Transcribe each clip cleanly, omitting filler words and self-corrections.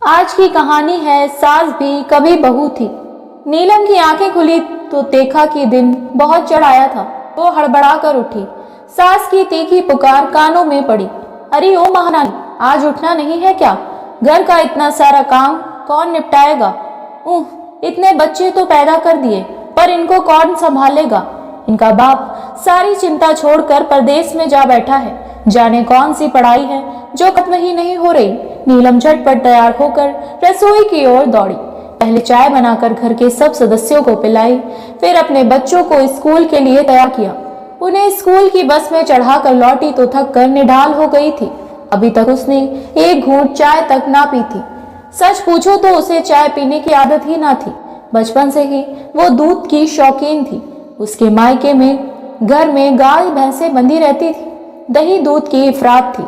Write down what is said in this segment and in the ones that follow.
आज की कहानी है सास भी कभी बहू थी। नीलम की आंखें खुली तो देखा कि दिन बहुत चढ़ आया था। वो हड़बड़ा कर उठी। सास की तीखी पुकार कानों में पड़ी। अरे ओ महारानी, आज उठना नहीं है क्या? घर का इतना सारा काम कौन निपटाएगा? इतने बच्चे तो पैदा कर दिए, पर इनको कौन संभालेगा? इनका बाप सारी चिंता छोड़कर परदेश में जा बैठा है। जाने कौन सी पढ़ाई है जो खत्म ही नहीं हो रही। नीलम झटपट तैयार होकर रसोई की ओर दौड़ी। पहले चाय बनाकर घर के सब सदस्यों को पिलाई, फिर अपने बच्चों को स्कूल के लिए तैयार किया। उन्हें स्कूल की बस में चढ़ाकर लौटी तो थक कर निढाल हो गई थी। अभी तक उसने एक घूंट चाय तक ना पी थी। सच पूछो तो उसे चाय पीने की आदत ही ना थी। बचपन से ही वो दूध की शौकीन थी। उसके मायके में घर में गाय भैंसें बंधी रहती थी। दही दूध की इफरात थी।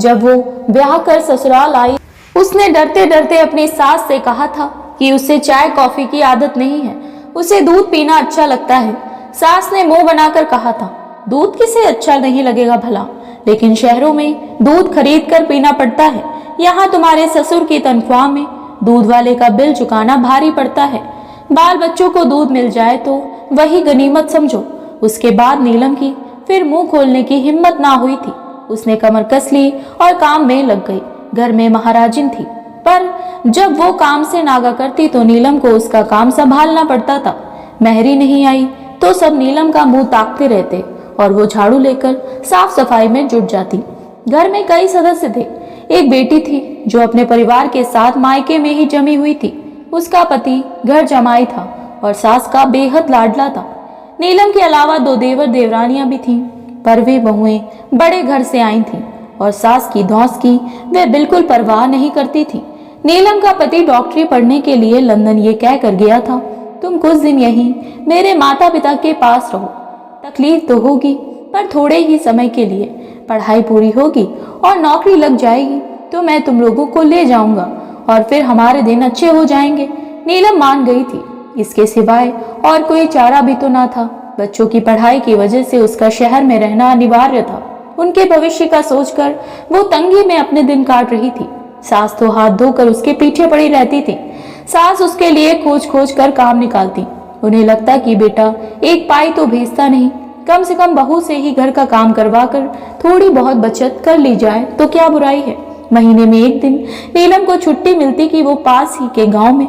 जब वो ब्याह कर ससुराल आई, उसने डरते डरते अपनी सास से कहा था कि उसे चाय कॉफी की आदत नहीं है, उसे दूध पीना अच्छा लगता है। सास ने मुंह बनाकर कहा था, दूध किसे अच्छा नहीं लगेगा भला, लेकिन शहरों में दूध खरीद कर पीना पड़ता है। यहाँ तुम्हारे ससुर की तनख्वाह में दूध वाले का बिल चुकाना भारी पड़ता है। बाल बच्चों को दूध मिल जाए तो वही गनीमत समझो। उसके बाद नीलम की फिर मुंह खोलने की हिम्मत ना हुई थी। उसने कमर कस ली और काम में लग गई। घर में महाराजिन थी, पर जब वो काम से नागा करती तो नीलम को उसका काम संभालना पड़ता था। मेहरी नहीं आई तो सब नीलम का मुंह ताकते रहते और वो झाड़ू लेकर साफ सफाई में जुट जाती। घर में कई सदस्य थे। एक बेटी थी जो अपने परिवार के साथ मायके में ही जमी हुई थी। उसका पति घर जमाई था और सास का बेहद लाडला था। नीलम के अलावा दो देवर देवरानियां भी थीं, पर वे बहुएं बड़े घर से आई थीं और सास की धौंस की वे बिल्कुल परवाह नहीं करती थी। नीलम का पति डॉक्टरी पढ़ने के लिए लंदन ये कह कर गया था, तुम कुछ दिन यहीं मेरे माता पिता के पास रहो। तकलीफ तो होगी, पर थोड़े ही समय के लिए। पढ़ाई पूरी होगी और नौकरी लग जाएगी तो मैं तुम लोगों को ले जाऊंगा और फिर हमारे दिन अच्छे हो जाएंगे। नीलम मान गई थी। इसके सिवाय और कोई चारा भी तो ना था। बच्चों की पढ़ाई की वजह से उसका शहर में रहना अनिवार्य था। उनके भविष्य का सोचकर वो तंगी में अपने दिन काट रही थी। सास तो हाथ धोकर उसके पीछे पड़ी रहती थी। सास उसके लिए खोज खोज कर काम निकालती। उन्हें लगता कि बेटा एक पाई तो भेजता नहीं, कम से कम बहू से ही घर का काम करवा कर थोड़ी बहुत बचत कर ली जाए तो क्या बुराई है। महीने में एक दिन नीलम को छुट्टी मिलती कि वो पास ही के गांव में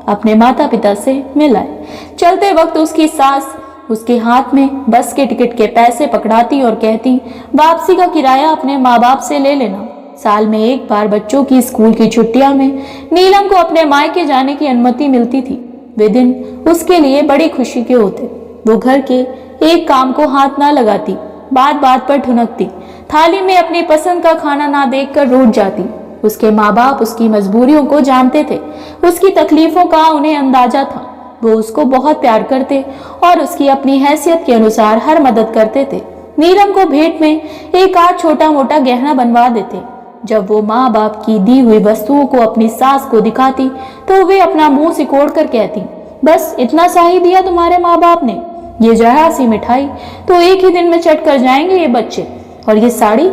अपने माता पिता से मिल आए। चलते वक्त उसकी सास उसके हाथ में बस के टिकट के पैसे पकड़ाती और कहती, वापसी का किराया अपने माँ बाप से ले लेना। साल में एक बार बच्चों की स्कूल की छुट्टियां में नीलम को अपने मायके जाने की अनुमति मिलती थी। वे दिन उसके लिए बड़ी खुशी के होते। वो घर के एक काम को हाथ ना लगाती, बात बात पर ठुनकती, थाली में अपनी पसंद का खाना ना देखकर रूठ जाती। उसके माँ बाप उसकी मजबूरियों को जानते थे, उसकी तकलीफों का उन्हें अंदाजा था। वो उसको बहुत प्यार करते और उसकी अपनी हैसियत के अनुसार हर मदद करते थे। नीलम को भेंट में एक आध छोटा मोटा गहना बनवा देते। जब वो माँ बाप की दी हुई वस्तुओं को अपनी सास को दिखाती तो वे अपना मुंह सिकोड़ कर कहती, बस इतना सा ही दिया तुम्हारे माँ बाप ने? ये जरा सी मिठाई तो एक ही दिन में चट कर जाएंगे ये बच्चे। और ये साड़ी,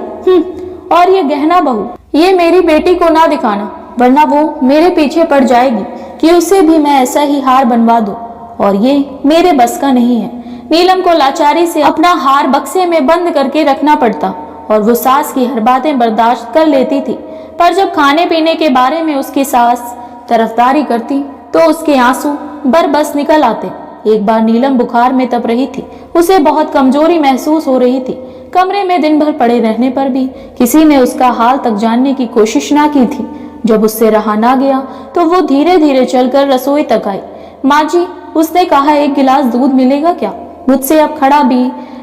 और ये गहना बहू, ये मेरी बेटी को ना दिखाना, वरना वो मेरे पीछे पड़ जाएगी कि उसे भी मैं ऐसा ही हार बनवा दूं, और ये मेरे बस का नहीं है। नीलम को लाचारी से अपना हार बक्से में बंद करके रखना पड़ता और वो सास की हर बातें बर्दाश्त कर लेती थी। पर जब खाने पीने के बारे में उसकी सास तरफदारी करती तो उसके आंसू बरबस निकल आते। एक बार नीलम बुखार में तप रही थी। उसे बहुत कमजोरी महसूस हो रही थी। कमरे में दिन भर पड़े रहने पर भी किसी ने उसका हाल तक जानने की कोशिश ना की थी। जब उससे रहा ना गया तो वो धीरे धीरे चलकर रसोई तक आई। माँ जी, उसने कहा एक गिलास दूध मिलेगा क्या? मुझसे अब खड़ा भी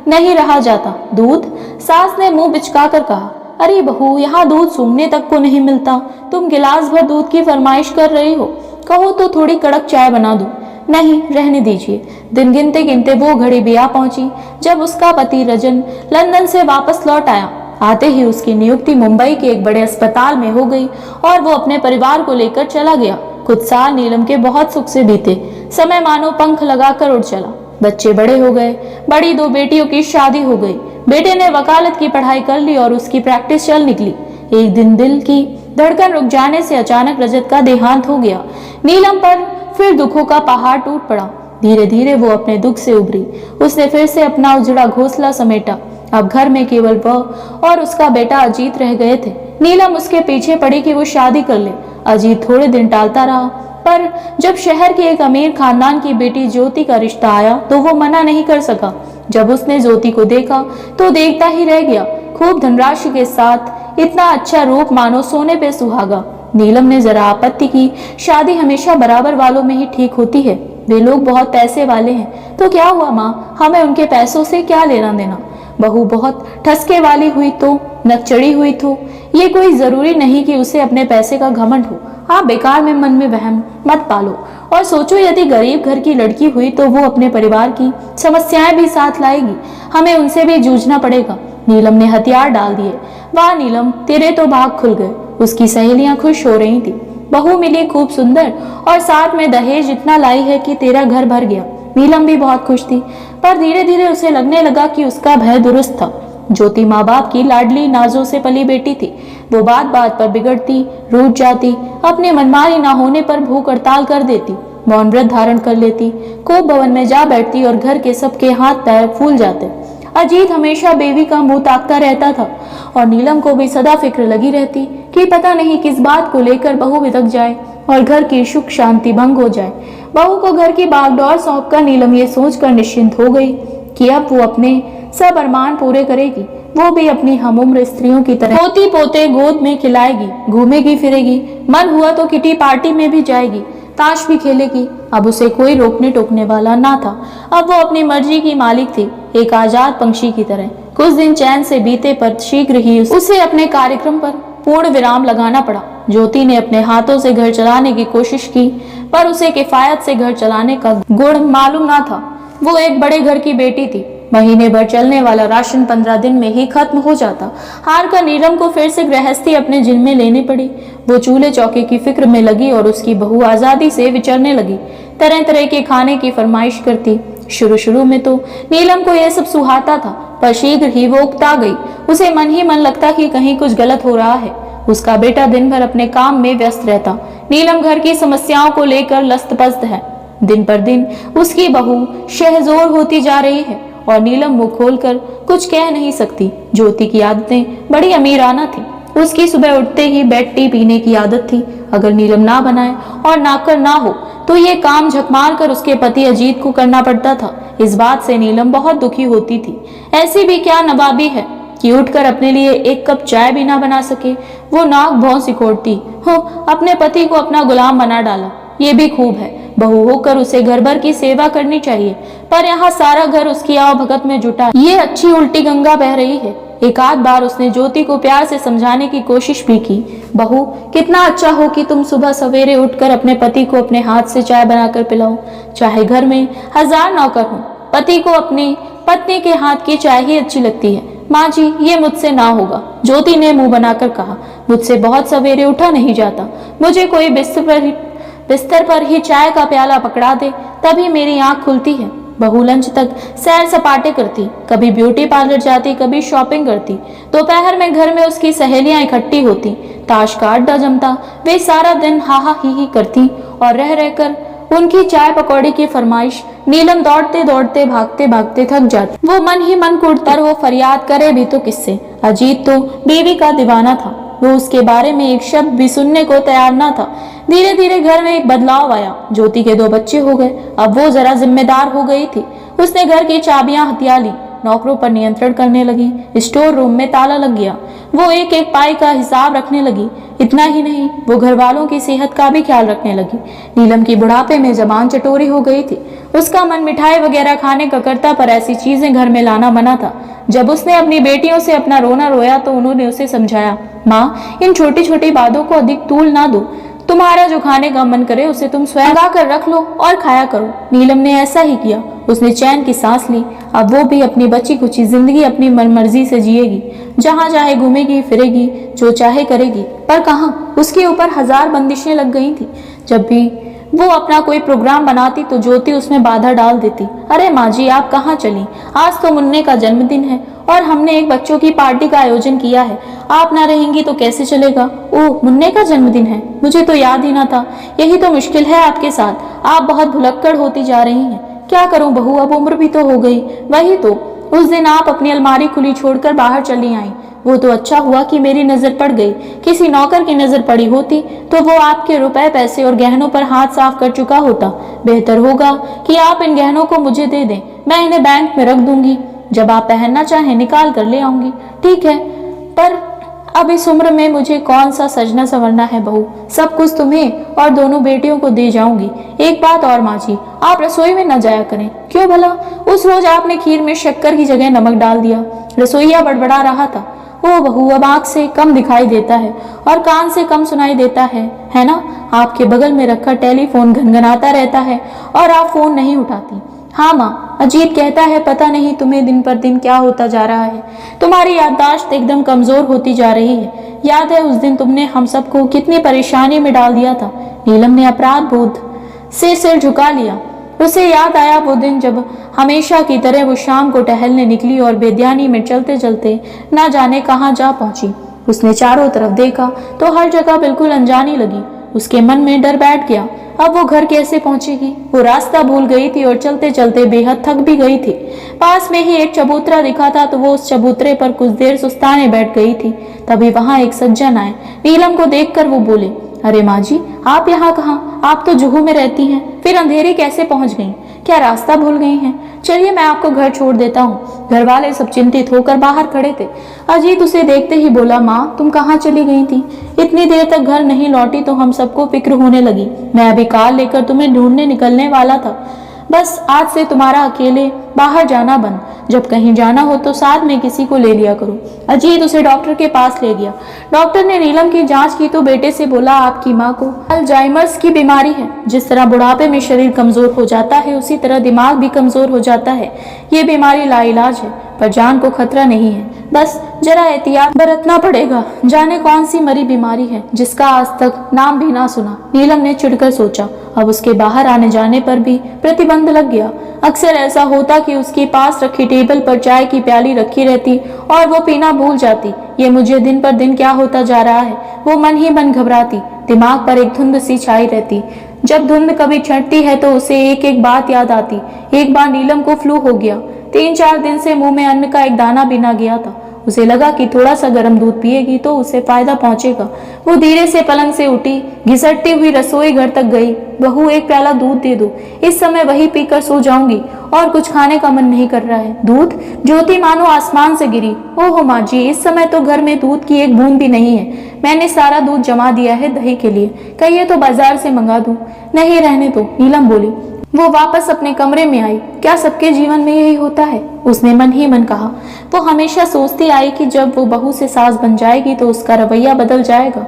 नहीं रहा जाता। दूध? सास ने मुंह बिचका कर कहा, अरे बहू, यहाँ दूध सूंघने तक को नहीं मिलता, तुम गिलास भर दूध की फरमाइश कर रही हो। कहो तो थोड़ी कड़क चाय बना दूं। नहीं, रहने दीजिए। दिन गिनते गिनते वो घड़ी भी आ पहुंची जब उसका पति रजन लंदन से वापस लौट आया। आते ही उसकी नियुक्ति मुंबई के एक बड़े अस्पताल में हो गई और वो अपने परिवार को लेकर चला गया। कुछ साल नीलम के बहुत सुख से बीते। समय मानो पंख लगाकर उड़ चला। बच्चे बड़े हो गए। बड़ी दो बेटियों की शादी हो गई। बेटे ने वकालत की पढ़ाई कर ली और उसकी प्रैक्टिस चल निकली। एक दिन दिल की धड़कन रुक जाने से अचानक रजत का देहांत हो गया। नीलम पर फिर दुखों का पहाड़ टूट पड़ा। धीरे धीरे वो अपने दुख से उभरी। उसने फिर से अपना उजड़ा घोंसला समेटा। अब घर में केवल वह और उसका बेटा अजीत रह गए थे। नीलम उसके पीछे पड़ी कि वो शादी कर ले। अजीत थोड़े दिन टालता रहा, पर जब शहर के एक अमीर खानदान की बेटी ज्योति का रिश्ता आया तो वो मना नहीं कर सका। जब उसने ज्योति को देखा तो देखता ही रह गया। खूब धनराशि के साथ इतना अच्छा रूप मानो सोने पे सुहागा। नीलम ने जरा आपत्ति की, शादी हमेशा बराबर वालों में ही ठीक होती है। वे लोग बहुत पैसे वाले हैं तो क्या हुआ माँ, हमें उनके पैसों से क्या लेना देना। बहू बहुत ठसके वाली हुई तो नकचड़ी हुई तो ये कोई जरूरी नहीं कि उसे अपने पैसे का घमंड हो। आप बेकार में मन में वहम मत पालो और सोचो, यदि गरीब घर की लड़की हुई तो वो अपने परिवार की समस्याएं भी साथ लाएगी। हमें उनसे भी जूझना पड़ेगा। नीलम ने हथियार डाल दिए। वाह नीलम, तेरे तो भाग खुल गए। उसकी सहेलियां खुश हो रही थी। बहू मिली खूब सुंदर और साथ में दहेज इतना लाई है कि तेरा घर भर गया। नीलम भी बहुत खुश थी, पर धीरे धीरे उसे लगने लगा कि उसका भय दुरुस्त था। ज्योति माँ बाप की लाडली नाजों से पली बेटी थी। वो बात बात पर बिगड़ती, रूठ जाती, अपनी मनमानी ना होने पर भूख हड़ताल कर देती, मौन व्रत धारण कर लेती, कोप भवन में जा बैठती और घर के सबके हाथ पैर फूल जाते। अजीत हमेशा बेबी का मुंह ताकता रहता था और नीलम को भी सदा फिक्र लगी रहती कि पता नहीं किस बात को लेकर बहू बिदक जाए और घर की सुख शांति भंग हो जाए। बहू को घर की बागडोर सौंपकर नीलम ये सोचकर निश्चिंत हो गई कि अब वो अपने सब अरमान पूरे करेगी। वो भी अपनी हमउम्र स्त्रियों की तरह पोती पोते गोद में खिलाएगी, घूमेगी फिरेगी, मन हुआ तो किटी पार्टी में भी जाएगी, ताश भी खेलेगी। अब उसे कोई रोकने टोकने वाला ना था। अब वो अपनी मर्जी की मालिक थी, एक आजाद पंछी की तरह। कुछ दिन चैन से बीते, पर शीघ्र ही उसे अपने कार्यक्रम पर पूर्ण विराम लगाना पड़ा। ज्योति ने अपने हाथों से घर चलाने की कोशिश की, पर उसे किफायत से घर चलाने का गुण मालूम ना था। वो एक बड़े घर की बेटी थी। महीने भर चलने वाला राशन 15 दिन में ही खत्म हो जाता। हार कर नीलम को फिर से गृहस्थी अपने जिम्मे लेनी पड़ी। वो चूल्हे चौके की फिक्र में लगी और उसकी बहू आजादी से विचरने लगी, तरह तरह के खाने की फरमाइश करती। शुरू में तो नीलम को यह सब सुहाता था, पर शीघ्र ही वो उकता गई। उसे मन ही मन लगता कि कहीं कुछ गलत हो रहा है। उसका बेटा दिन भर अपने काम में व्यस्त रहता। नीलम घर की समस्याओं को लेकर लस्त पस्त है। दिन पर दिन उसकी बहू शहजोर होती जा रही है और नीलम मुंह खोलकर कुछ कह नहीं सकती। ज्योति की आदतें बड़ी अमीराना थी। उसकी सुबह उठते ही बेड टी पीने की आदत थी। अगर नीलम ना बनाए और नाकर ना हो तो ये काम झकमार कर उसके पति अजीत को करना पड़ता था। इस बात से नीलम बहुत दुखी होती थी। ऐसी भी क्या नवाबी है कि उठकर अपने लिए एक कप चाय भी ना बना सके। वो नाक भौं सिकोड़ती हो, अपने पति को अपना गुलाम बना डाला। ये भी खूब है, बहू होकर उसे घर भर की सेवा करनी चाहिए, पर यहाँ सारा घर उसकी आवभगत में जुटा है। ये अच्छी उल्टी गंगा बह रही है। एक आध बार उसने ज्योति को प्यार से समझाने की कोशिश भी की। बहू, कितना अच्छा हो कि तुम सुबह सवेरे उठकर अपने पति को अपने हाथ से चाय बनाकर पिलाओ। चाहे घर में 1000 नौकर हो, पति को अपनी पत्नी के हाथ की चाय ही अच्छी लगती है। माँ जी, ये मुझसे ना होगा, ज्योति ने मुंह बनाकर कहा। मुझसे बहुत सवेरे उठा नहीं जाता। मुझे कोई बिस्तर पर ही चाय का प्याला पकड़ा दे, तभी मेरी आंख खुलती है। बहू लंच तक सैर सपाटे करती, कभी ब्यूटी पार्लर जाती, कभी शॉपिंग करती। दोपहर में घर में उसकी सहेलियां इकट्ठी होती, ताश का अड्डा जमता। वे सारा दिन हा ही करती और रह रहकर उनकी चाय पकौड़ी की फरमाइश नीलम दौड़ते दौड़ते भागते भागते थक जाती। वो मन ही मन कूटता, पर वो फरियाद करे भी तो किससे। अजीत तो बीवी का दीवाना था। वो उसके बारे में एक शब्द भी सुनने को तैयार ना था। धीरे धीरे घर में एक बदलाव आया। ज्योति के 2 बच्चे हो गए। अब वो जरा जिम्मेदार हो गई थी। उसने घर की चाबियां हथिया ली, नौकरों पर नियंत्रण करने लगी। स्टोर रूम में ताला लग गया। वो एक एक पाई का हिसाब रखने लगी। इतना ही नहीं, वो घर वालों की सेहत का भी ख्याल रखने लगी। नीलम की बुढ़ापे में जबान चटोरी हो गई थी। उसका मन मिठाई वगैरह खाने का करता, पर ऐसी चीजें घर में लाना मना था। जब उसने अपनी बेटियों से अपना रोना रोया तो उन्होंने उसे समझाया, माँ, इन छोटी छोटी बातों को अधिक तूल ना दो। तुम्हारा जो खाने का मन करे उसे तुम स्वयं ला कर रख लो और खाया करो। नीलम ने ऐसा ही किया। उसने चैन की सांस ली। अब वो भी अपनी बची कुची जिंदगी अपनी मनमर्जी से जिएगी। जहाँ चाहे घूमेगी फिरेगी, जो चाहे करेगी। पर कहाँ, उसके ऊपर 1000 बंदिशें लग गई थी। जब भी वो अपना कोई प्रोग्राम बनाती तो ज्योति उसमें बाधा डाल देती। अरे माँ जी, आप कहाँ चली? आज तो मुन्ने का जन्मदिन है और हमने एक बच्चों की पार्टी का आयोजन किया है। आप ना रहेंगी तो कैसे चलेगा? ओह, मुन्ने का जन्मदिन है, मुझे तो याद ही ना था। यही तो मुश्किल है आपके साथ, आप बहुत भुलक्कड़ होती जा रही हैं। क्या करूं बहू, अब उम्र भी तो हो गई। वही तो, उस दिन आप अपनी अलमारी खुली छोड़कर बाहर चली आई। वो तो अच्छा हुआ कि मेरी नजर पड़ गई। किसी नौकर की नजर पड़ी होती तो वो आपके रुपए, पैसे और गहनों पर हाथ साफ कर चुका होता। बेहतर होगा कि आप इन गहनों को मुझे दे दें, मैं इन्हें बैंक में रख दूंगी। जब आप पहनना चाहें निकाल कर ले आऊंगी। ठीक है, पर अब इस उम्र में मुझे कौन सा सजना संवरना है बहू, सब कुछ तुम्हें और दोनों बेटियों को दे जाऊंगी। एक बात और माँ जी, आप रसोई में न जाया करें। क्यों भला? उस रोज आपने खीर में शक्कर की जगह नमक डाल दिया। रसोईया बड़बड़ा रहा था। ओ बहू, अब आंख से कम दिखाई देता है और कान से कम सुनाई देता है ना? आपके बगल में रखा टेलीफोन घनघनाता रहता है और आप फोन नहीं उठाती। हाँ माँ, अजीत कहता है पता नहीं तुम्हें दिन पर दिन क्या होता जा रहा है। तुम्हारी याददाश्त एकदम कमजोर होती जा रही है। याद है उस दिन तुमने हम सबको कितनी परेशानी में डाल दिया था? नीलम ने अपराध बोध से सिर झुका लिया। उसे याद आया वो दिन जब हमेशा की तरह वो शाम को टहलने निकली और बेध्यानी में चलते चलते ना जाने कहाँ जा पहुंची। उसने चारों तरफ देखा तो हर जगह बिल्कुल अनजानी लगी। उसके मन में डर बैठ गया। अब वो घर कैसे पहुंचेगी? वो रास्ता भूल गई थी और चलते चलते बेहद थक भी गई थी। पास में ही एक चबूतरा दिखा था तो वो उस चबूतरे पर कुछ देर सुस्ताने बैठ गई थी। तभी वहां एक सज्जन आए। नीलम को देखकर वो बोले, अरे माँ जी, आप यहाँ कहाँ? आप तो जुहू में रहती हैं, फिर अंधेरी कैसे पहुँच गई? क्या रास्ता भूल गई हैं? चलिए मैं आपको घर छोड़ देता हूँ। घर वाले सब चिंतित होकर बाहर खड़े थे। अजीत उसे देखते ही बोला, माँ तुम कहाँ चली गई थी? इतनी देर तक घर नहीं लौटी तो हम सबको फिक्र होने लगी। मैं अभी कार लेकर तुम्हें ढूंढने निकलने वाला था। बस आज से तुम्हारा अकेले बाहर जाना बंद। जब कहीं जाना हो तो साथ में किसी को ले लिया करो। अजीत उसे डॉक्टर के पास ले गया। डॉक्टर ने नीलम की जांच की तो बेटे से बोला, आपकी माँ को अल्जाइमर्स की बीमारी है। जिस तरह बुढ़ापे में शरीर कमजोर हो जाता है उसी तरह दिमाग भी कमजोर हो जाता है। ये बीमारी लाइलाज है पर जान को खतरा नहीं है। बस जरा एहतियात बरतना पड़ेगा। जाने कौन सी मरी बीमारी है जिसका आज तक नाम भी ना सुना। नीलम ने चिढ़कर सोचा। अब उसके बाहर आने जाने पर भी प्रतिबंध लग गया। अक्सर ऐसा होता कि उसके पास रखी टेबल पर चाय की प्याली रखी रहती और वो पीना भूल जाती। ये मुझे दिन पर दिन क्या होता जा रहा है, वो मन ही मन घबराती। दिमाग पर एक धुंध सी छाई रहती। जब धुंध कभी छंटती है तो उसे एक एक बात याद आती। एक बार नीलम को फ्लू हो गया। 3-4 दिन से मुंह में अन्न का एक दाना भी ना गया था। उसे लगा कि थोड़ा सा गर्म दूध पिएगी तो उसे फायदा पहुंचेगा। वो धीरे से पलंग से उठी, घिसटती हुई रसोई घर तक गई। बहू, एक प्याला दूध दे दो, इस समय वही पीकर सो जाऊंगी और कुछ खाने का मन नहीं कर रहा है। दूध? ज्योति मानो आसमान से गिरी। ओहो माँ जी, इस समय तो घर में दूध की एक बूंद भी नहीं है। मैंने सारा दूध जमा दिया है दही के लिए, कहिए तो बाजार से मंगा दूं। नहीं, रहने दो, नीलम बोली। वो वापस अपने कमरे में आई। क्या सबके जीवन में यही होता है? उसने मन ही मन कहा। वो हमेशा सोचती आई कि जब वो बहू से सास बन जाएगी तो उसका रवैया बदल जाएगा।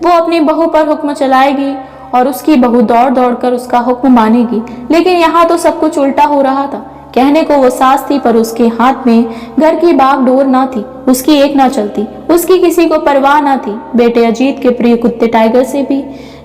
वो अपनी बहू पर हुक्म चलाएगी और उसकी बहू दौड़ दौड़ कर उसका हुक्म मानेगी। लेकिन यहाँ तो सब कुछ उल्टा हो रहा था। कहने को वो सास थी पर उसके हाथ में घर की बागडोर ना थी। उसकी एक ना चलती, उसकी किसी को परवाह ना थी। बेटे अजीत के प्रिय कुत्ते टाइगर से भी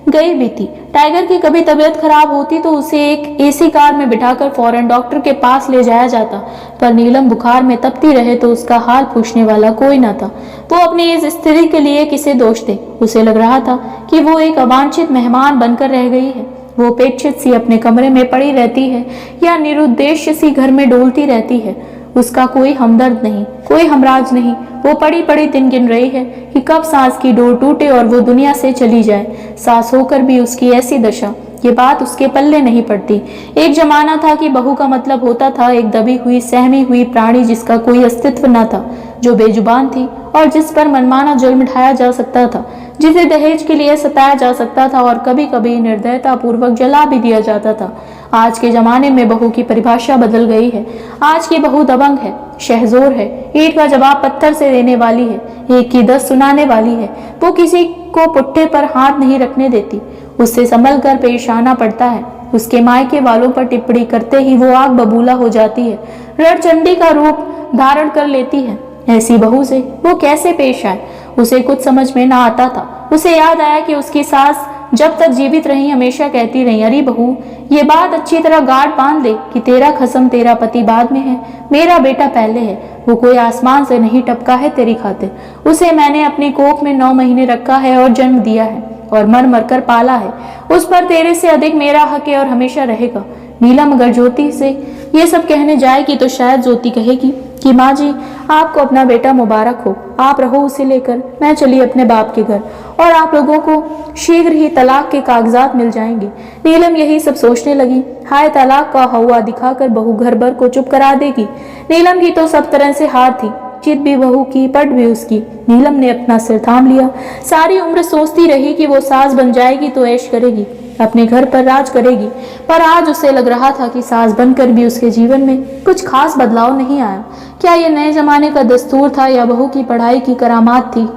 गई भी थी। टाइगर की कभी तबीयत खराब होती तो उसे एक एसी कार में बिठाकर फौरन डॉक्टर के पास ले जाया जाता। पर नीलम बुखार में तपती रहे तो उसका हाल पूछने वाला कोई न था। वो अपनी इस स्थिति के लिए किसे दोष दे? उसे लग रहा था कि वो एक अवांछित मेहमान बनकर रह गई है। वो पेक्षित सी अपने कमरे में पड़ी रहती है या निरुद्देश्य सी घर में डोलती रहती है। उसका कोई हमदर्द नहीं, कोई हमराज नहीं। वो पड़ी पड़ी दिन गिन रही है कि कब सांस की डोर टूटे और वो दुनिया से चली जाए। सांस होकर भी उसकी ऐसी दशा, ये बात उसके पल्ले नहीं पड़ती। एक जमाना था कि बहू का मतलब होता था एक दबी हुई सहमी हुई प्राणी जिसका कोई अस्तित्व न था, जो बेजुबान थी और जिस पर मनमाना जुल्म ढाया जा सकता था, जिसे दहेज के लिए सताया जा सकता था और कभी कभी निर्दयता पूर्वक जला भी दिया जाता था। आज के जमाने में बहू की परिभाषा बदल गई है। आज की बहू दबंग है, शहजोर है, ईंट का जवाब पत्थर से देने वाली है, एक की 10 सुनाने वाली है। वो किसी को पुट्ठे पर हाथ नहीं रखने देती, उससे संभल कर पेश आना पड़ता है। उसके मायके वालों पर टिप्पणी करते ही वो आग बबूला हो जाती है, रणचंडी का रूप धारण कर लेती है। ऐसी बहू से वो कैसे पेश आए, उसे कुछ समझ में ना आता था। उसे याद आया कि उसकी सास जब तक जीवित रही हमेशा कहती रही, अरे बहू ये बात अच्छी तरह गांठ बांध ले कि तेरा खसम तेरा पति बाद में है, मेरा बेटा पहले है। वो कोई आसमान से नहीं टपका है तेरी खातिर, उसे मैंने अपनी कोख में 9 महीने रखा है और जन्म दिया है और मर मर कर पाला है। उस पर तेरे से अधिक मेरा हक है और हमेशा रहेगा। नीलम अगर ज्योति से ये सब कहने जाएगी तो शायद ज्योति कहेगी कि माँ जी आपको अपना बेटा मुबारक हो, आप रहो उसे लेकर, मैं चली अपने बाप के घर और आप लोगों को शीघ्र ही तलाक के कागजात मिल जाएंगे। नीलम यही सब सोचने लगी। हाय तलाक का हवा दिखाकर बहू घर भर को चुप करा देगी। नीलम की तो सब तरह से हार थी, चित भी बहू की, पट भी उसकी। नीलम ने अपना सिर थाम लिया। सारी उम्र सोचती रही कि वो सास बन जाएगी तो ऐश करेगी, अपने घर पर राज करेगी, पर आज उसे लग रहा था कि सास बनकर भी उसके जीवन में कुछ खास बदलाव नहीं आया। क्या ये नए जमाने का दस्तूर था, या बहू की पढ़ाई की करामात थी,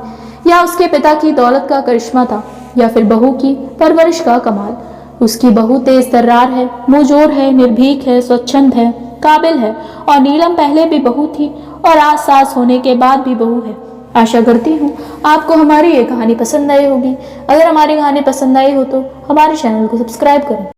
या उसके पिता की दौलत का करिश्मा था, या फिर बहू की परवरिश का कमाल? उसकी बहू तेज तर्रार है, मुंहजोर है, निर्भीक है, स्वच्छंद है, काबिल है, और नीलम पहले भी बहू थी और आज सास होने के बाद भी बहू है। आशा करती हूँ आपको हमारी ये कहानी पसंद आई होगी। अगर हमारी कहानी पसंद आई हो तो हमारे चैनल को सब्सक्राइब करें।